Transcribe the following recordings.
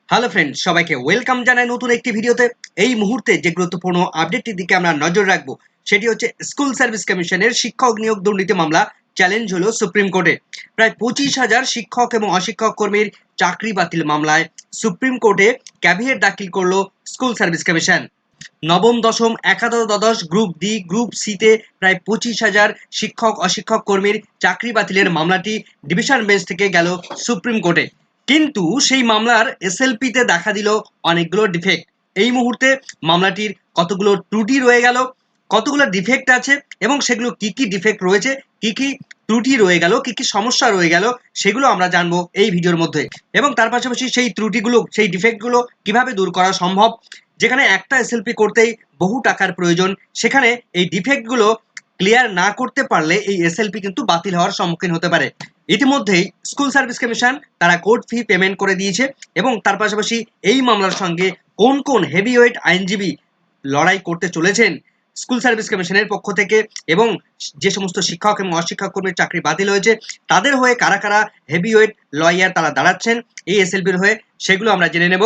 Hello friend, সবাইকে welcome জানাই নতুন একটি ভিডিওতে। এই মুহূর্তে যে গুরুত্বপূর্ণ আপডেটটির দিকে আমরা নজর রাখবো সেটি হচ্ছে স্কুল সার্ভিস কমিশনের শিক্ষক নিয়োগ দুর্নীতি মামলা চ্যালেঞ্জ হলো সুপ্রিম কোর্টে। প্রায় 25,000 শিক্ষক এবং অশিক্ষক কর্মীর চাকরি বাতিল মামলায় সুপ্রিম কোর্টে ক্যাভিয়েট দাখিল করলো স্কুল সার্ভিস কমিশন। নবম দশম একাদশ দ্বাদশ গ্রুপ ডি গ্রুপ সিতে প্রায় 25,000 শিক্ষক অশিক্ষক কর্মীর চাকরি বাতিলের মামলাটি ডিভিশন বেঞ্চ থেকে গেল সুপ্রিম কোর্টে। কিন্তু সেই মামলার এসএলপিতে দেখা দিল অনেকগুলো ডিফেক্ট। এই মুহূর্তে মামলাটির কতগুলো ত্রুটি রয়ে গেল, কতগুলো ডিফেক্ট আছে এবং সেগুলো কি কি ডিফেক্ট রয়েছে, কি কি ত্রুটি রয়ে গেল, কি কি সমস্যা রয়ে গেল, সেগুলো আমরা জানবো এই ভিডিওর মধ্যে। এবং তার পাশাপাশি সেই ত্রুটিগুলো, সেই ডিফেক্টগুলো কিভাবে দূর করা সম্ভব। যেখানে একটা এসএলপি করতেই বহু টাকার প্রয়োজন, সেখানে এই ডিফেক্টগুলো ক্লিয়ার না করতে পারলে এই এসএলপি কিন্তু বাতিল হওয়ার সম্মুখীন হতে পারে। ইতিমধ্যেই স্কুল সার্ভিস কমিশন তারা কোর্ট ফি পেমেন্ট করে দিয়েছে এবং তার পাশাপাশি এই মামলার সঙ্গে কোন কোন হেভিওয়েট আইনজীবী লড়াই করতে চলেছেন স্কুল সার্ভিস কমিশনের পক্ষ থেকে, এবং যে সমস্ত শিক্ষক এবং অশিক্ষক কর্মীর চাকরি বাতিল হয়েছে তাদের হয়ে কারা কারা হেভিওয়েট লয়ার তারা দাঁড়াচ্ছেন এই এসএলপির হয়ে, সেগুলো আমরা জেনে নেব।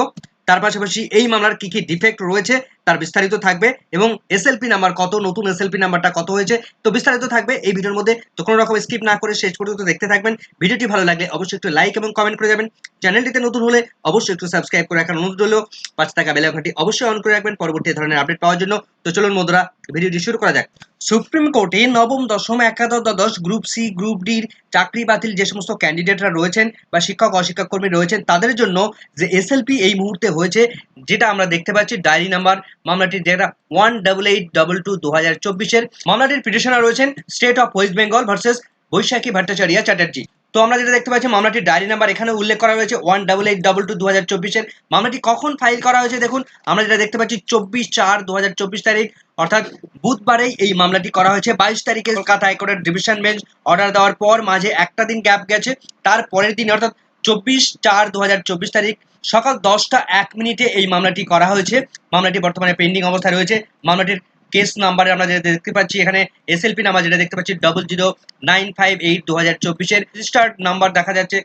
তার পাশাপাশি এই মামলার কি কি ডিফেক্ট রয়েছে তার বিস্তারিত থাকবে এবং এসএলপি নাম্বার কত, নতুন এসএলপি নাম্বারটা কত হয়েছে, তো বিস্তারিত থাকবে এই ভিডিওর মধ্যে। তো কোনো রকম স্কিপ না করে শেষ পর্যন্ত দেখতে থাকবেন। ভিডিওটি ভালো লাগলে অবশ্যই একটু লাইক এবং কমেন্ট করে যাবেন। চ্যানেলটিতে নতুন হলে অবশ্যই একটু সাবস্ক্রাইব করে রাখার অনুরোধ রইল। পাশে থাকা বেল আইকনটি অবশ্যই অন করে রাখবেন পরবর্তী ধরনের আপডেট পাওয়ার জন্য। তো চলুন বন্ধুরা, ভিডিওটি শুরু করা যাক। সুপ্রিম কোর্টে নবম দশম একাদশ দ্বাদশ গ্রুপ সি গ্রুপ ডির চাকরি বাতিল যে সমস্ত ক্যান্ডিডেটরা রয়েছেন বা শিক্ষক অশিক্ষক কর্মী রয়েছেন তাদের জন্য যে এসএলপি এই মুহূর্তে হয়েছে, যেটা আমরা দেখতে পাচ্ছি ডায়েরি নাম্বার মামলাটির, যেটা 18822/2024 মামলাটির পিটিশনার রয়েছেন state of west Bengal versus Baishakhi Bhattacharya Chatterjee. তো আমরা যেটা দেখতে পাচ্ছি মামলাটির ডায়েরি নাম্বার এখানে উল্লেখ করা রয়েছে 18822/2024। মামলাটি কখন ফাইল করা হয়েছে দেখুন, আমরা যেটা দেখতে পাচ্ছি 24/4/2024 তারিখ, অর্থাৎ বুধবারেই এই মামলাটি করা হয়েছে। 22 তারিখে কলকাতা হাইকোর্টের ডিভিশন বেঞ্চ অর্ডার দেওয়ার পর মাঝে একটা দিন গ্যাপ গেছে, তার পরের দিন অর্থাৎ 24/4/2024 তারিখ সকাল 10টা 1 মিনিটে এই মামলাটি করা হয়েছে। মামলাটি বর্তমানে পেন্ডিং অবস্থায় রয়েছে। মামলাটির কেস নাম্বারে আমরা যেটা দেখতে পাচ্ছি এখানে এসএলপি নাম্বার যেটা দেখতে পাচ্ছি 00958/2024 রেজিস্টার্ড নাম্বার দেখা যাচ্ছে।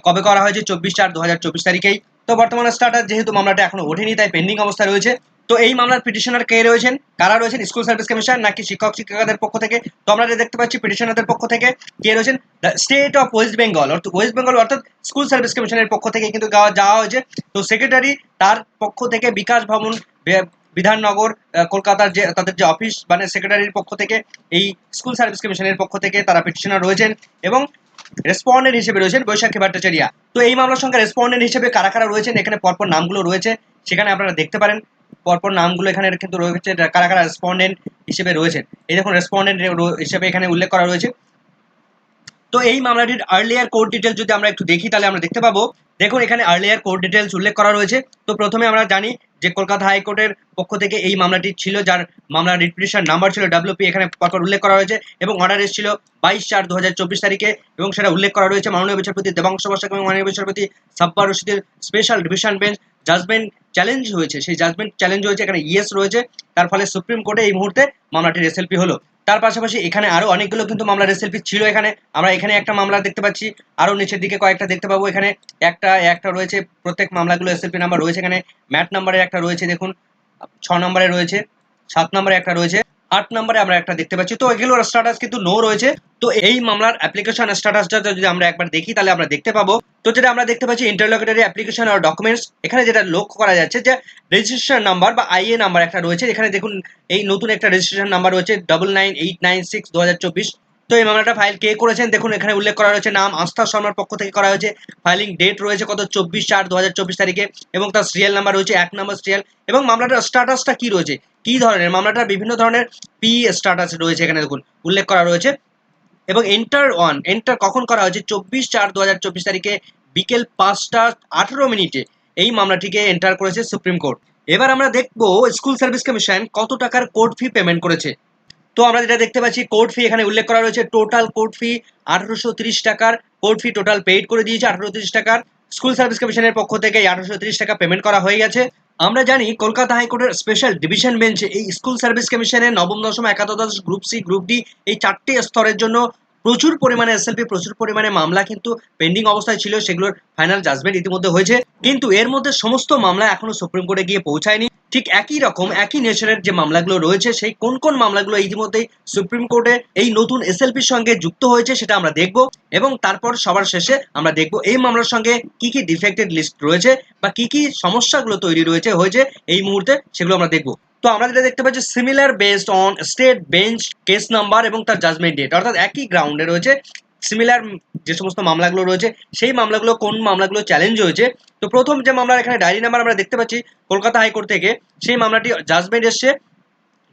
কবে করা হয়েছে? 24/4/2024 তারিখেই। তো বর্তমানে স্টার্টাস যেহেতু মামলাটা এখনো ওঠেনি তাই পেন্ডিং অবস্থায় রয়েছে। তো এই মামলার পিটিশনার কে রয়েছেন, কারা রয়েছেন? স্কুল সার্ভিস কমিশন নাকি শিক্ষক শিক্ষিকাদের পক্ষ থেকে? তো আমরা যেটা দেখতে পাচ্ছি পিটিশনারদের পক্ষ থেকে কে রয়েছেন, the state of west Bengal, অর্থাৎ ওয়েস্ট বেঙ্গল অর্থাৎ স্কুল সার্ভিস কমিশনের পক্ষ থেকে কিন্তু যাওয়া হয়েছে। তো সেক্রেটারি তার পক্ষ থেকে বিকাশ ভবন বিধাননগর কলকাতার যে তাদের যে অফিস, মানে সেক্রেটারির পক্ষ থেকে এই স্কুল সার্ভিস কমিশনের পক্ষ থেকে তারা পিটিশনার রয়েছেন এবং রেসপন্ডেন্ট হিসেবে রয়েছেন বৈশাখী ভট্টাচার্য। তো এই মামলার সঙ্গে রেসপন্ডেন্ট হিসেবে কারা কারা রয়েছেন এখানে পরপর নামগুলো রয়েছে, সেখানে আপনারা দেখতে পারেন পরপর নামগুলো এখানে কিন্তু রয়েছে কারা কারা রেসপন্ডেন্ট হিসেবে রয়েছেন। এই দেখুন রেসপন্ডেন্ট হিসেবে এখানে উল্লেখ করা রয়েছে। তো এই মামলাটির আর্লিয়ার কোর্ট ডিটেলস যদি আমরা একটু দেখি তাহলে আমরা দেখতে পাবো, দেখুন এখানে আর্লিয়ার কোর্ট ডিটেলস উল্লেখ করা রয়েছে। তো প্রথমে আমরা জানি যে কলকাতা হাইকোর্টের পক্ষ থেকে এই মামলাটি ছিল, যার মামলার রিট পিটিশন নাম্বার ছিল WP, এখানে পরপর উল্লেখ করা হয়েছে এবং অর্ডার এসেছিল 22/4/2024 তারিখে এবং সেটা উল্লেখ করা রয়েছে মাননীয় বিচারপতি দেবাংশ বসাক এবং মাননীয় বিচারপতি সাব্বার রশিদের special division bench. Judgment challenge হয়েছে, সেই জাজমেন্ট চ্যালেঞ্জ হয়েছে, এখানে ইয়েস রয়েছে, তার ফলে সুপ্রিম কোর্টে এই মুহূর্তে মামলাটির এসএলপি হলো। তার পাশাপাশি এখানে আরো অনেকগুলো কিন্তু মামলার এসএলপি ছিল। এখানে আমরা এখানে একটা মামলা দেখতে পাচ্ছি, আরো নিচের দিকে কয়েকটা দেখতে পাবো। এখানে একটা রয়েছে, প্রত্যেক মামলাগুলো এসএলপি নাম্বার রয়েছে। এখানে ম্যাট নাম্বারের একটা রয়েছে, দেখুন 6 নম্বরে রয়েছে, 7 নম্বরে একটা রয়েছে, 8 নম্বরে আমরা একটা দেখতে পাচ্ছি। তো এগুলোর স্ট্যাটাস কিন্তু নো রয়েছে। তো এই মামলার অ্যাপ্লিকেশন স্ট্যাটাসটা যদি আমরা একবার দেখি তাহলে আমরা দেখতে পাবো, তো যেটা আমরা দেখতে পাচ্ছি ইন্টারলকুটরি অ্যাপ্লিকেশন আর ডকুমেন্টস, এখানে যেটা লক্ষ্য করা যাচ্ছে যে রেজিস্ট্রেশন নাম্বার বা আইএ নাম্বার একটা রয়েছে। এখানে দেখুন এই নতুন একটা রেজিস্ট্রেশন নাম্বার রয়েছে 99896/2024। তো এই মামলাটা ফাইল কে করেছেন দেখুন এখানে উল্লেখ করা রয়েছে, নাম আস্থা শর্মার পক্ষ থেকে করা হয়েছে। ফাইলিং ডেট রয়েছে কত, 24/4/2024 তারিখে এবং তার সিরিয়াল নাম্বার রয়েছে 1 নম্বর সিরিয়াল। এবং মামলাটার স্ট্যাটাসটা কি রয়েছে, কি ধরনের মামলাটার বিভিন্ন ধরনের পি স্ট্যাটাস রয়েছে এখানে দেখুন উল্লেখ করা রয়েছে। এবং এন্টার কখন করা হয়েছে, 24/4/2024 তারিখে বিকেল 5টা 18 মিনিটে এই মামলাটিকে এন্টার করেছে সুপ্রিম কোর্ট। এবার আমরা দেখবো স্কুল সার্ভিস কমিশন কত টাকার কোর্ট ফি পেমেন্ট করেছে। তো আমরা যেটা দেখতে পাচ্ছি কোর্ট ফি এখানে উল্লেখ করা রয়েছে, টোটাল কোর্ট ফি 1830 টাকার কোর্ট ফি টোটাল পেইড করে দিয়েছে 1830 টাকার। স্কুল সার্ভিস কমিশনের পক্ষ থেকে 1830 টাকা পেমেন্ট করা হয়ে গেছে। আমরা জানি কলকাতা হাইকোর্টের স্পেশাল ডিভিশন বেঞ্চে এই স্কুল সার্ভিস কমিশনের নবম দশম একাদশ গ্রুপ সি গ্রুপ ডি এই 4টে স্তরের জন্য প্রচুর পরিমাণে এসএলপি, প্রচুর পরিমাণে মামলা কিন্তু পেন্ডিং অবস্থায় ছিল, সেগুলোর ফাইনাল জাজমেন্ট ইতিমধ্যে হয়েছে, কিন্তু এর মধ্যে সমস্ত মামলা এখনো সুপ্রিম কোর্টে গিয়ে পৌঁছায়নি। ঠিক একই রকম একই নেচারের যে মামলাগুলো রয়েছে, সেই কোন কোন মামলাগুলো ইতিমধ্যেই সুপ্রিম কোর্টে এই নতুন এসএলপির সঙ্গে যুক্ত হয়েছে সেটা আমরা দেখব, এবং তারপর সবার শেষে আমরা দেখব এই মামলার সঙ্গে কি কি ডিফেক্টেড লিস্ট রয়েছে বা কি কি সমস্যাগুলো তৈরি হয়েছে এই মুহূর্তে, সেগুলো আমরা দেখব। তো আমরা যেটা দেখতে পাচ্ছি, similar based on state bench case number এবং তার জাজমেন্ট ডেট, অর্থাৎ একই গ্রাউন্ডে রয়েছে সিমিলার যে সমস্ত মামলাগুলো রয়েছে, সেই মামলাগুলো কোন মামলাগুলো চ্যালেঞ্জ হয়েছে। তো প্রথম যে মামলার এখানে ডায়েরি নাম্বার আমরা দেখতে পাচ্ছি কলকাতা হাইকোর্ট থেকে, সেই মামলাটি জাজমেন্ট এসছে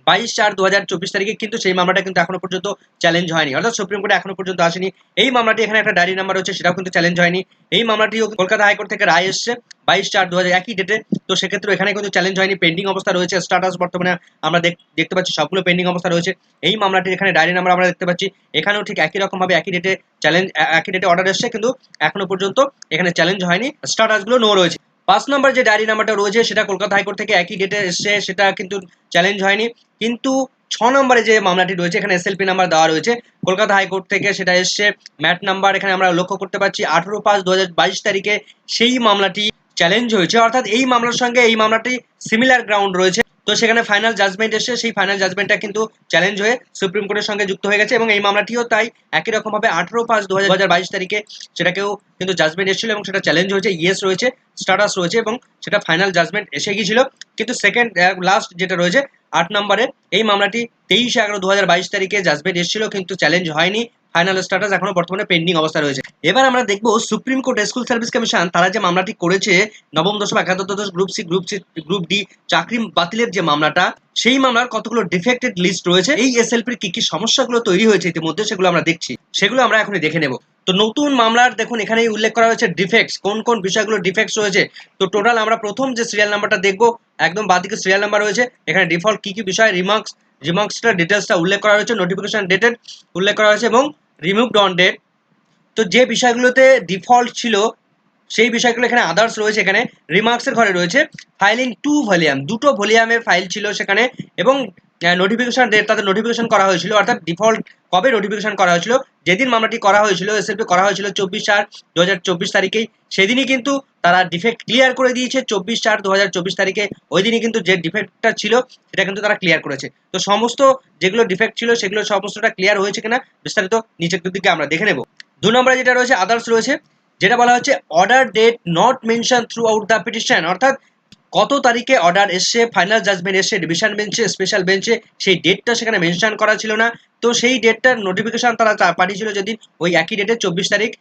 22/4/2024 তারিখে, কিন্তু সেই মামলাটা কিন্তু এখনো পর্যন্ত চ্যালেঞ্জ হয়নি, অর্থাৎ সুপ্রিম কোর্টে এখনো পর্যন্ত আসেনি। এই মামলাটি এখানে একটা ডায়েরি নাম্বার রয়েছে, সেটাও কিন্তু চ্যালেঞ্জ হয়নি। এই মামলাটিও কলকাতা হাইকোর্ট থেকে রায় এসছে 22/4/2000 একই ডেটে, তো সেক্ষেত্রে এখানে কিন্তু চ্যালেঞ্জ হয়নি, পেন্ডিং অবস্থা রয়েছে। স্ট্যাটাস বর্তমানে আমরা দেখতে পাচ্ছি সবগুলো পেন্ডিং অবস্থা রয়েছে। এই মামলাটির এখানে ডায়েরি নাম্বার আমরা দেখতে পাচ্ছি, এখানেও ঠিক একই রকম ভাবে একই ডেটে অর্ডার এসছে, কিন্তু এখনো পর্যন্ত এখানে চ্যালেঞ্জ হয়নি, স্ট্যাটাসগুলো নো রয়েছে। 5 নম্বর যে ডায়েরি নাম্বারটা রয়েছে সেটা কলকাতা হাইকোর্ট থেকে একই ডেটে এসছে, সেটা কিন্তু চ্যালেঞ্জ হয়নি। কিন্তু 6 নম্বরে যে মামলাটি রয়েছে, এখানে এসএলপি নাম্বার দেওয়া রয়েছে কলকাতা হাইকোর্ট থেকে, সেটা এসছে ম্যাট নাম্বার, এখানে আমরা লক্ষ্য করতে পারছি 18/5/2022 তারিখে সেই মামলাটি চ্যালেঞ্জ হয়েছে, অর্থাৎ এই মামলার সঙ্গে এই মামলাটি সিমিলার গ্রাউন্ড রয়েছে। তো সেখানে ফাইনাল জাজমেন্ট এসে সেই ফাইনাল জাজমেন্টটা কিন্তু চ্যালেঞ্জ হয়ে সুপ্রিম কোর্টের সঙ্গে যুক্ত হয়ে গেছে, এবং এই মামলাটিও তাই একই রকম ভাবে 18/5/2022 তারিখে সেটাকেও কিন্তু জাজমেন্ট এসেছিল এবং সেটা চ্যালেঞ্জ হয়েছে, ইয়েস রয়েছে, স্ট্যাটাস রয়েছে, এবং সেটা ফাইনাল জাজমেন্ট এসে গিয়েছিল। কিন্তু সেকেন্ড লাস্ট যেটা রয়েছে 8 নম্বরে, এই মামলাটি 23/11/2022 তারিখে জাজমেন্ট এসেছিল, কিন্তু চ্যালেঞ্জ হয়নি, ফাইনাল স্ট্যাটাস এখনো বর্তমানে পেন্ডিং অবস্থা রয়েছে। এবার আমরা দেখব supreme court school service commission তারা যে মামলাটি করেছে, নবম দশম একাদশ দ্বাদশ গ্রুপ সি গ্রুপ ডি চাকরি বাতিলের যে মামলাটা, সেই মামলার কতগুলো ডিফেক্টেড লিস্ট রয়েছে, এই এসএলপির কি কি সমস্যাগুলো তৈরি হয়েছে ইতিমধ্যে, সেগুলো আমরা দেখছি, সেগুলো আমরা এখনই দেখে নেব। তো নতুন মামলার দেখুন এখানেই উল্লেখ করা হয়েছে ডিফেক্টস, কোন কোন বিষয়গুলো ডিফেক্টস রয়েছে। তো টোটাল আমরা প্রথম যে সিরিয়াল নাম্বারটা দেখবো, একদম বাদিকে সিরিয়াল নাম্বার রয়েছে, এখানে ডিফল্ট কি কি বিষয়, রিমার্কসটা ডিটেলসটা উল্লেখ করা হয়েছে, নোটিফিকেশন ডেটেড উল্লেখ করা হয়েছে, এবং রিমুভড অন ডেট। তো যে বিষয়গুলোতে ডিফল্ট ছিল সেই বিষয়গুলো এখানে আদার্স রয়েছে, এখানে রিমার্কসের ঘরে রয়েছে ফাইলিং 2 ভলিউম, দুটো ভলিউমের ফাইল ছিল সেখানে, এবং নোটিফিকেশন ডেট তাদের নোটিফিকেশন করা হয়েছিল, অর্থাৎ ডিফল্ট কবে নোটিফিকেশন করা হয়েছিল, যেদিন মামলাটি করা হয়েছিল এসএলপি করা হয়েছিল 24/4/2024 তারিখেই, সেদিনই কিন্তু তারা ডিফেক্ট ক্লিয়ার করে দিয়েছে। 24/4/2024 তারিখে ওই দিনই কিন্তু যে ডিফেক্টটা ছিল সেটা কিন্তু তারা ক্লিয়ার করেছে। তো সমস্ত যেগুলো ডিফেক্ট ছিল সেগুলো সমস্তটা ক্লিয়ার হয়েছে কিনা বিস্তারিত নিচের দিকে আমরা দেখে নেব। 2 নম্বরে যেটা রয়েছে আদার্স রয়েছে, যেটা বলা হচ্ছে order date not mention throughout the petition, অর্থাৎ কত তারিখে অর্ডার এসছে, ফাইনাল জাজমেন্ট এসছে ডিভিশন বেঞ্চে, স্পেশাল বেঞ্চে, সেই ডেটটা সেখানে মেনশন করা ছিল না। তো সেই ডেটটার নোটিফিকেশন তারা পাঠিয়েছিল যেদিন, ওই একই ডেটে 24 তারিখ,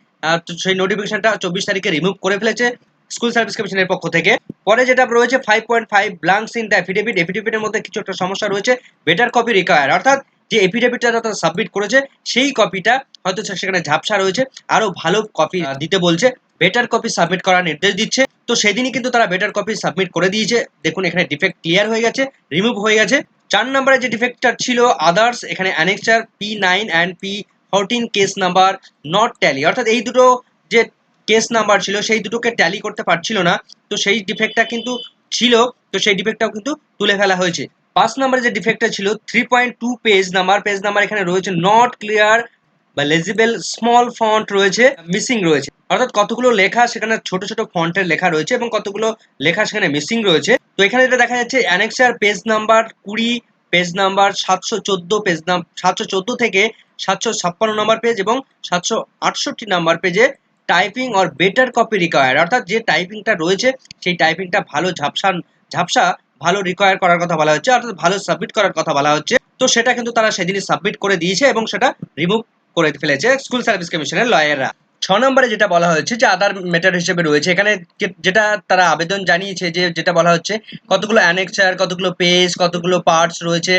সেই নোটিফিকেশনটা 24 তারিখে রিমুভ করে ফেলেছে স্কুল সার্ভিস কমিশনের পক্ষ থেকে। পরে যেটা রয়েছে 5.5 ব্লাঙ্কস ইন দ্য এফিডেভিটের মধ্যে কিছু একটা সমস্যা রয়েছে, বেটার কপি রিকোয়ার, অর্থাৎ যে এফিডেভিটটা তারা সাবমিট করেছে সেই কপিটা হয়তো সেখানে ঝাপসা রয়েছে, আরো ভালো কপি দিতে বলছে, বেটার কপি সাবমিট করার নির্দেশ দিচ্ছে। তো সেদিনই কিন্তু তারা বেটার কপি সাবমিট করে দিয়েছে, দেখুন এখানে ডিফেক্ট ক্লিয়ার হয়ে গেছে, রিমুভ হয়ে গেছে। 4 নম্বরে যে ডিফেক্টটা ছিল আদার্স, এখানে annexure P9 and P14 case number not tally, অর্থাৎ এই দুটো যে কেস নাম্বার ছিল সেই দুটোকে ট্যালি করতে পারছিল না, তো সেই ডিফেক্টটা কিন্তু ছিল, তো সেই ডিফেক্টটাও কিন্তু তুলে ফেলা হয়েছে। 5 নম্বরে যে ডিফেক্টটা ছিল 3.2 পেজ নাম্বার এখানে রয়েছে নট ক্লিয়ার বা লেজিবল, স্মল ফন্ট রয়েছে, মিসিং রয়েছে, অর্থাৎ কতগুলো লেখা সেখানে ছোট ছোট ফন্টের লেখা রয়েছে এবং কতগুলো লেখা সেখানে মিসিং রয়েছে। তো এখানে যেটা দেখা যাচ্ছে annexure page number 20, page number 714, page number 714 থেকে 756 নম্বর পেজ এবং 768 নাম্বার পেজে typing or better copy require, অর্থাৎ যে টাইপিংটা রয়েছে সেই টাইপিংটা ভালো ঝাপসা ভালো রিকোয়ার করার কথা বলা হচ্ছে, অর্থাৎ ভালো সাবমিট করার কথা বলা হচ্ছে। তো সেটা কিন্তু তারা সেদিনই সাবমিট করে দিয়েছে এবং সেটা রিমুভ করে ফেলেছে স্কুল সার্ভিস কমিশনের লয়াররা। 6 নম্বরে যেটা বলা হচ্ছে যে আদার ম্যাটার হিসেবে রয়েছে, এখানে যেটা তারা আবেদন জানিয়েছে যে যেটা বলা হচ্ছে কতগুলো অ্যানেক্সার, কতগুলো পেজ, কতগুলো পার্টস রয়েছে,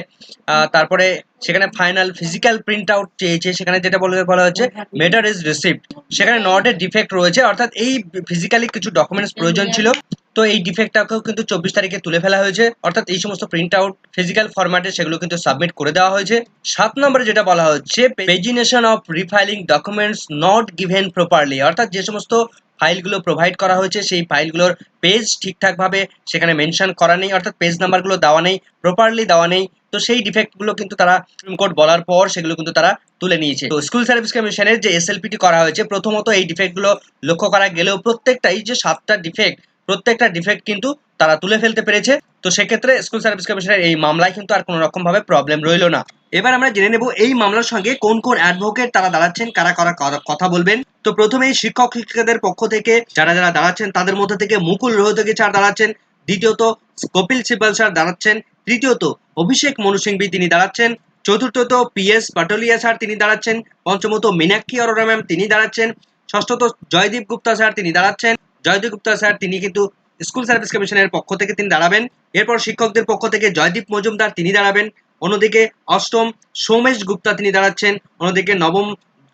তারপরে সেখানে ফাইনাল ফিজিক্যাল প্রিন্ট আউট চেয়েছে, সেখানে যেটা বলা হচ্ছে ম্যাটার ইজ রিসিভড, সেখানে নট এ ডিফেক্ট রয়েছে, অর্থাৎ এই ফিজিক্যালি কিছু ডকুমেন্টস প্রয়োজন ছিল, তো এই ডিফেক্টটাকেও কিন্তু 24 তারিখে তুলে ফেলা হয়েছে, অর্থাৎ এই সমস্ত প্রিন্ট আউট ফিজিক্যাল ফরম্যাটে সেগুলো কিন্তু সাবমিট করে দেওয়া হয়েছে। 7 নম্বরে যেটা বলা হচ্ছে pagination of refiling documents not given properly, অর্থাৎ যে সমস্ত ফাইলগুলো প্রোভাইড করা হয়েছে সেই ফাইলগুলোর পেজ ঠিকঠাকভাবে সেখানে মেনশন করা নেই, অর্থাৎ পেজ নাম্বারগুলো দেওয়া নেই, প্রপারলি দেওয়া নেই, তো সেই ডিফেক্টগুলো কিন্তু তারা সুপ্রিম কোর্ট বলার পর সেগুলো কিন্তু তারা তুলে নিয়েছে। তো স্কুল সার্ভিস কমিশনের যে এসএলপিটি করা হয়েছে, প্রথমত এই ডিফেক্টগুলো লক্ষ্য করা গেলেও প্রত্যেকটাই যে 7টা ডিফেক্ট, প্রত্যেকটা ডিফেক্ট কিন্তু তারা তুলে ফেলতে পেরেছে। তো সেক্ষেত্রে স্কুল সার্ভিস কমিশনের এই মামলায় কিন্তু আর কোনো রকম ভাবে প্রবলেম রইল না। এবার আমরা জেনে নেব এই মামলার সঙ্গে কোন কোন অ্যাডভোকেট তারা দাঁড়াচ্ছেন, কারা কারা কথা বলবেন। তো প্রথমেই শিক্ষক শিক্ষিকাদের পক্ষ থেকে যারা যারা দাঁড়াচ্ছেন তাদের মধ্যে থেকে মুকুল রোহতগি স্যার দাঁড়াচ্ছেন, দ্বিতীয়ত কপিল সিব্বল স্যার দাঁড়াচ্ছেন, তৃতীয়ত অভিষেক মনু সিংভি তিনি দাঁড়াচ্ছেন, চতুর্থত পিএস পাটোলিয়া স্যার তিনি দাঁড়াচ্ছেন, পঞ্চমত মীনাক্ষী অরোরা ম্যাম তিনি দাঁড়াচ্ছেন, ষষ্ঠত জয়দীপ গুপ্তা স্যার তিনি দাঁড়াচ্ছেন। জয়দীপ গুপ্তা স্যার তিনি কিন্তু স্কুল সার্ভিস কমিশনের পক্ষ থেকে তিনি দাঁড়াবেন। এরপর শিক্ষকদের পক্ষ থেকে জয়দীপ মজুমদার তিনি দাঁড়াবেন। অন্যদিকে অষ্টম সোমেশ গুপ্তা তিনি দাঁড়াচ্ছেন। অন্যদিকে নবম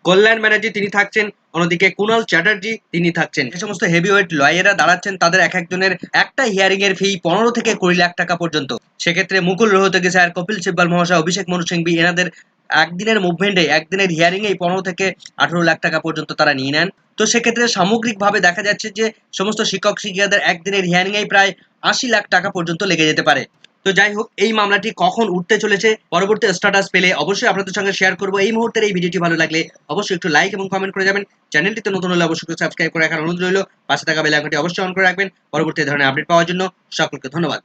কল্যাণ ব্যানার্জি তিনি থাকছেন। অন্যদিকে কুণাল চ্যাটার্জি তিনি থাকছেন। যে সমস্ত হেভিওয়েট লয়াররা দাঁড়াচ্ছেন তাদের এক একজনের একটা হিয়ারিং এর ফি 15 থেকে 20 লাখ টাকা পর্যন্ত। সেক্ষেত্রে মুকুল রোহতগি স্যার, কপিল সিব্বল মহাশয়, অভিষেক মনু সিংভি এনাদের একদিনের মুভমেন্টে, একদিনের হিয়ারিং এই 15 থেকে 18 লাখ টাকা পর্যন্ত তারা নিয়ে নেন। তো সেক্ষেত্রে সামগ্রিকভাবে দেখা যাচ্ছে যে সমস্ত শিক্ষক শিক্ষিকাদের একদিনের হিয়ারিং এই প্রায় 80 লাখ টাকা পর্যন্ত লেগে যেতে পারে। তো যাই হোক, এই মামলাটি কখন উঠতে চলেছে পরবর্তী স্ট্যাটাস পেলে অবশ্যই আপনাদের সঙ্গে শেয়ার করবো। এই মুহূর্তের এই ভিডিওটি ভালো লাগলে অবশ্যই একটু লাইক এবং কমেন্ট করে যাবেন। চ্যানেলটিতে নতুন হলে অবশ্যই সাবস্ক্রাইব করে রাখার অনুরোধ রইল। পাশে থাকা বেল আইকনটি অবশ্যই অন করে রাখবেন পরবর্তী ধরনের আপডেট পাওয়ার জন্য। সকলকে ধন্যবাদ।